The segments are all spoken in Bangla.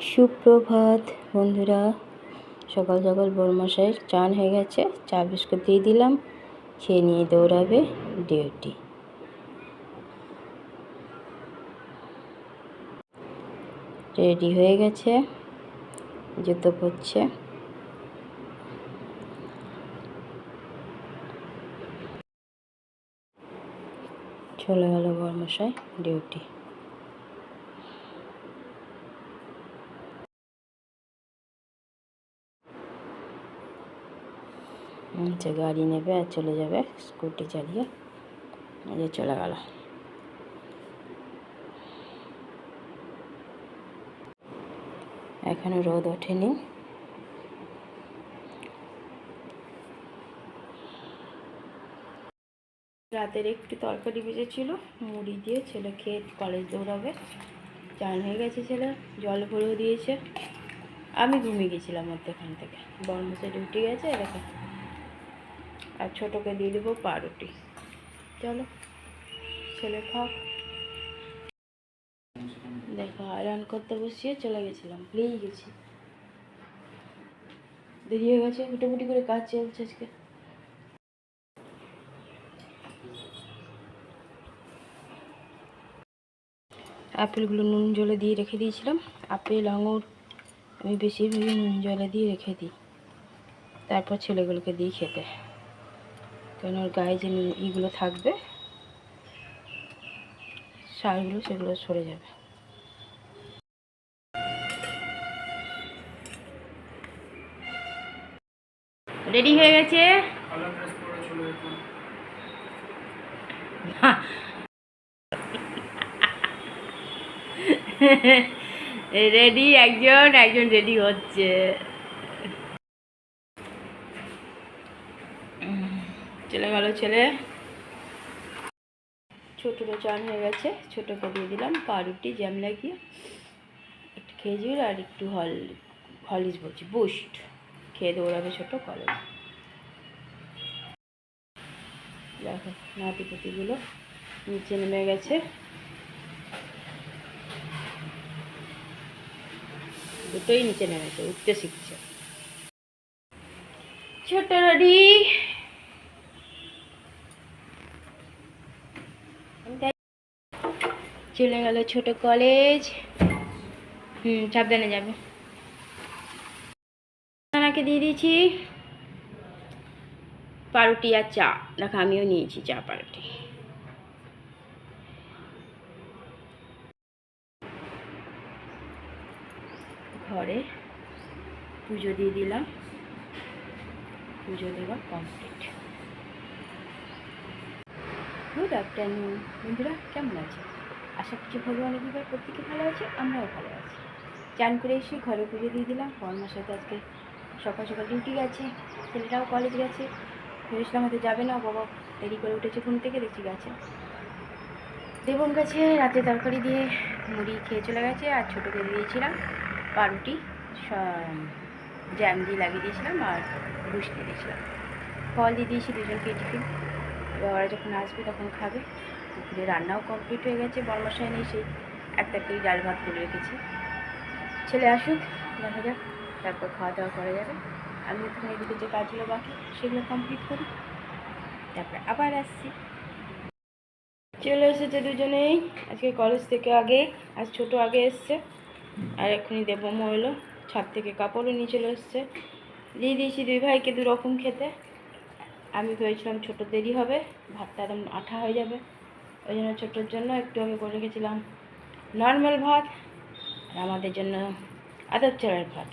সুপ্রভাত বন্ধুরা, সকাল সকাল বড়মশাইয়ের চান হয়ে গেছে। চা বিস্কুট দিয়ে দিলাম, খেয়ে নিয়ে দৌড়াবে ডিউটি। রেডি হয়ে গেছে, জুতো পরছে। চলে গেল বড়মশাই ডিউটি। গাড়ি নেবে আর চলে যাবে স্কুটি চালিয়ে। এই চলে গেল। এখনো রোদ ওঠেনি। রাতের একটু তরকারি বেজেছিল, মুড়ি দিয়ে ছেলে খেয়ে কলেজ দৌড়াবে। চান হয়ে গেছে, ছেলে জল ভরেও দিয়েছে। আমি ঘুমিয়ে গেছিলাম মধ্যখান থেকে। বড়মশাই ডিউটি গেছে দেখো, আর ছোটোকে দিয়ে দেবো পাউরুটি। চলো ছেলে খাও। দেখো আয়রন করতে বসিয়ে চলে গেছিলাম, ভুলেই গেছি। দেরি হয়ে গেছে, মোটামুটি করে কাজ চলছে আজকে। আপেলগুলো নুন জলে দিয়ে রেখে দিয়েছিলাম। আপেল আঙুর আমি বেশিরভাগই নুন জলে দিয়ে রেখে দিই, তারপর ছেলেগুলোকে দিই খেতে। কারণ ওর গায়ে যে ইগুলো থাকবে, সারগুলো, সেগুলো সরে যাবে। রেডি হয়ে গেছে। রেডি, একজন একজন রেডি হচ্ছে। চলে গেল ছেলে। ছোটোরও চান হয়ে গেছে, ছোটোকে দিয়ে দিলাম পাউরুটি জ্যাম লাগিয়ে, একটু খেজুর আর একটু হরলিক্স বলছি, বুস্ট খেয়ে দৌড়াবে ছোটো কলেজ। দেখো নাতিপুতিগুলো নিচে নেমে গেছে। দুটোই নিচে নেমেছে, উঠতে শিখছে। ছোট রেডি। চলে গেল ছোট কলেজ। সাবধানে যাবে। নানাকে দিয়ে দিয়েছি পাউরুটি আর চা। দেখো আমিও নিয়েছি চা পাউরুটি। ঘরে পুজো দিয়ে দিলাম, পুজো দেওয়া কমপ্লিট। গুড আফটারনুন বন্ধুরা, কেমন আছে? আশা করছি ভগবানের কৃপায় প্রত্যেকে ভালো আছে, আমরাও ভালো আছি। চান করে এসে ঘরে পুজো দিয়ে দিলাম। বড়মশাই আজকে সকাল সকাল ডিউটি গেছে, ছেলেটাও কলেজ গেছে। ভেবেছিলাম হয়তো যাবে না, বাবা দেরি করে উঠেছে ঘুম থেকে, দেখছি গেছে। দেবন গেছে রাতে তরকারি দিয়ে মুড়ি খেয়ে চলে গেছে, আর ছোটোকে দিয়েছিলাম পাউরুটি জ্যাম দিয়ে লাগিয়ে দিয়েছিলাম, আর বুস্ট দিয়ে দিয়েছিলাম। ফল দিয়ে দিয়েছি দুজনকে টিফিন। এবার ওরা যখন আসবে তখন খাবে। দুপুরে রান্নাও কমপ্লিট হয়ে গেছে। বড়মশাই নেই, সেই একটা ডাল ভাত করে রেখেছি। ছেলে আসুক, দেখা যাক, তারপর খাওয়া দাওয়া করা যাবে। আমি ওখানে এদিকে যে কাজগুলো বাকি সেগুলো কমপ্লিট করি, তারপরে আবার আসছি। চলে এসেছে দুজনেই আজকে কলেজ থেকে আগে। আজ ছোটো আগে এসছে, আর এক্ষুনি দেবমা এলো ছাদ থেকে, কাপড়ও নিয়ে চলে এসছে। দিয়ে দিয়েছি দুই ভাইকে দু রকম খেতে। আমি ভেবেছিলাম ছোটো দেরি হবে, ভাতটা একদম আঠা হয়ে যাবে, ওই জন্য ছোটোর জন্য একটু আগে করে রেখেছিলাম নর্মাল ভাত, আর আমাদের জন্য আদর চালের ভাত।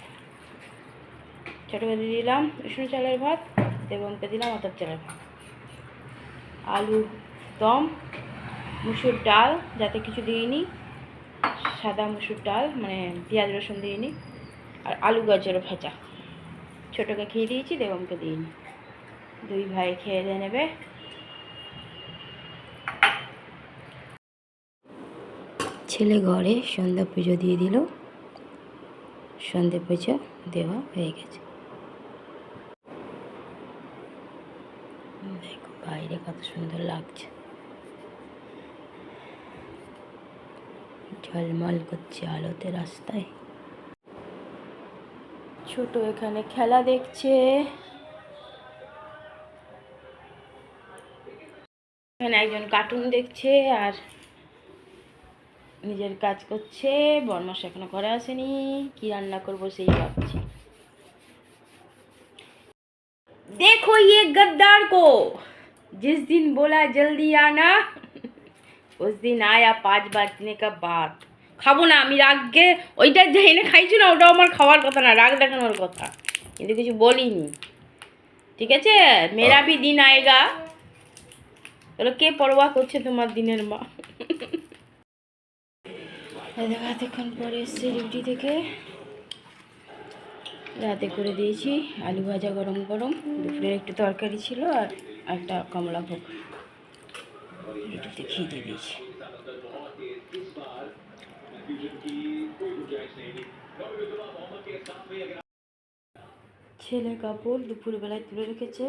ছোটোকে দিয়ে দিলাম উষ্ণ চালের ভাত, দেবমকে দিলাম আদর চালের ভাত। আলু দম, মুসুর ডাল, যাতে কিছু দিইনি, সাদা মুসুর ডাল, মানে পেঁয়াজ রসুন দিইনি, আর আলু গাজর ভাজা। ছোটোকে খেয়ে দিয়েছি, দেবমকে দিইনি। দুই ভাই খেয়ে দিয়ে নেবে। ছেলে ঘরে সন্ধ্যা পুজো দিয়ে দিল, সন্ধ্যে পুজো দেওয়া হয়ে গেছে। দেখো বাইরে কত সুন্দর লাগছে, ঝলমল করছে আলোতে রাস্তায়। ছোট এখানে খেলা দেখছে, এখানে একজন কার্টুন দেখছে আর নিজের কাজ করছে। বরমাস এখনো ঘরে আসেনি, কি রান্না করবো সেই ভাবছি। देखो ये गद्दार को, जिस दिन बोला जल्दी आना उस दिन आया 5 बजने का बाद। খাবো না আমি, রাগে ওইটা এনে খাইছো না, ওটাও আমার খাওয়ার কথা না, রাগ দেখানোর কথা, কিন্তু কিছু বলিনি। ঠিক আছে, মেরা ভি দিন আয়েগা। তাহলে কে পরোয়া করছে তোমার দিনের মা? এতক্ষণ পরে এসছে ডিউটি থেকে, রাতে করে দিয়েছি আলু ভাজা গরম গরম, দুপুরের একটু তরকারি ছিল আর একটা কমলা ভোগ, এটাতে খিদে দিয়েছি। ছেলে কাপড় দুপুরবেলায় তুলে রেখেছে,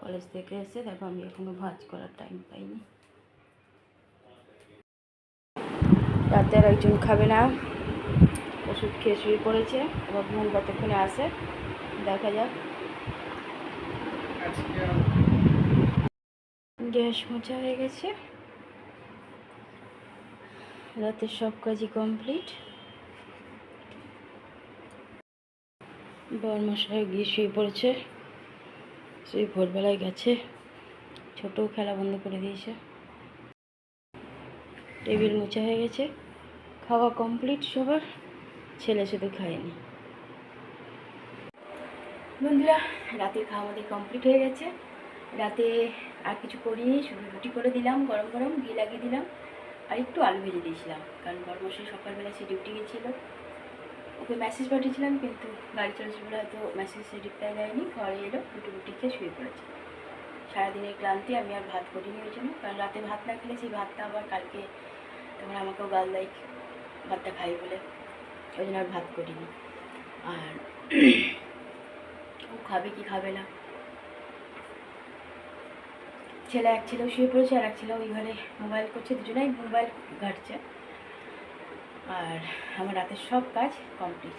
কলেজ থেকে এসে দেখো আমি এখনো ভাজ করার টাইম পাইনি। রাতে আর একজন খাবে না, ওষুধ খেয়ে শুয়ে পড়েছে, এবার ঘুম কতক্ষণে আসে দেখা যাক। গ্যাস মোছা হয়ে গেছে, রাতের সব কাজই কমপ্লিট। বরমশাই গিয়ে শুয়ে পড়েছে, সেই ভোরবেলায় গেছে, ছোটও খেলা বন্ধ করে দিয়েছে। টেবিল মোছা হয়ে গেছে, খাওয়া কমপ্লিট সবার, ছেলে শুধু খায়নি। বন্ধুরা, রাতের খাওয়া আমাদের কমপ্লিট হয়ে গেছে। রাতে আর কিছু করিনি, শুধু রুটি করে দিলাম গরম গরম, ঘি লাগিয়ে দিলাম আর একটু আলু ভেজে দিয়েছিলাম, কারণ বরমশাই সকালবেলা সে ডিউটি গিয়েছিল, ওকে মেসেজ পাঠিয়েছিলাম কিন্তু গাড়ি চলেছিল বলে হয়তো মেসেজে রিপ্লাই দেয়নি, ঘরে এলো, দুটো রুটি খেয়ে শুয়ে পড়েছে। সারাদিনের ক্লান্তি, আমি আর ভাত করিনি ওই জন্য, কারণ রাতে ভাত না খেলে সেই ভাতটা আবার কালকে তখন আমাকেও গাল দেয় ভাতটা খাই বলে, ওই জন্য আর ভাত করিনি। আর ও খাবে কি খাবে না, এক ছেলেও শুয়ে পড়েছে আর এক ছেলে ওই ঘরে মোবাইল করছে, দুজনেই মোবাইল ঘাটছে। আর আমার রাতের সব কাজ কমপ্লিট।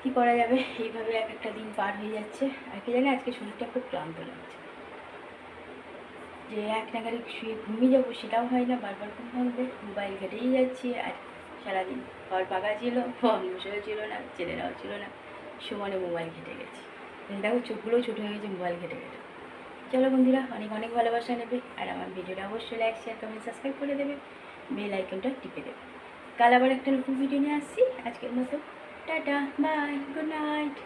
কী করা যাবে, এইভাবে এক একটা দিন পার হয়ে যাচ্ছে। আর কি জানি আজকে শরীরটা খুব ক্লান্ত লাগছে, যে এক নাগারে শুয়ে ঘুমিয়ে যাবো সেটাও হয় না, বারবার ঘুম ভাঙবে, মোবাইল ঘেটেই যাচ্ছি। আর সারাদিন ঘর পাকা ছিল, বসেও ছিল না, ছেলেরাও ছিল না, সমানে মোবাইল ঘেটে গেছে। দেখো চোখগুলোও ছোটো হয়ে গেছে মোবাইল ঘেটে ঘেটে। চলো বন্ধুরা, অনেক অনেক ভালোবাসা নেবে, আর আমার ভিডিওটা অবশ্যই লাইক শেয়ার কমেন্ট সাবস্ক্রাইব করে দেবে, বেল আইকনটা টিপে দেবে। কাল আবার একটা নতুন ভিডিও নিয়ে আসছি। আজকের মতো টাটা, বাই, গুড নাইট।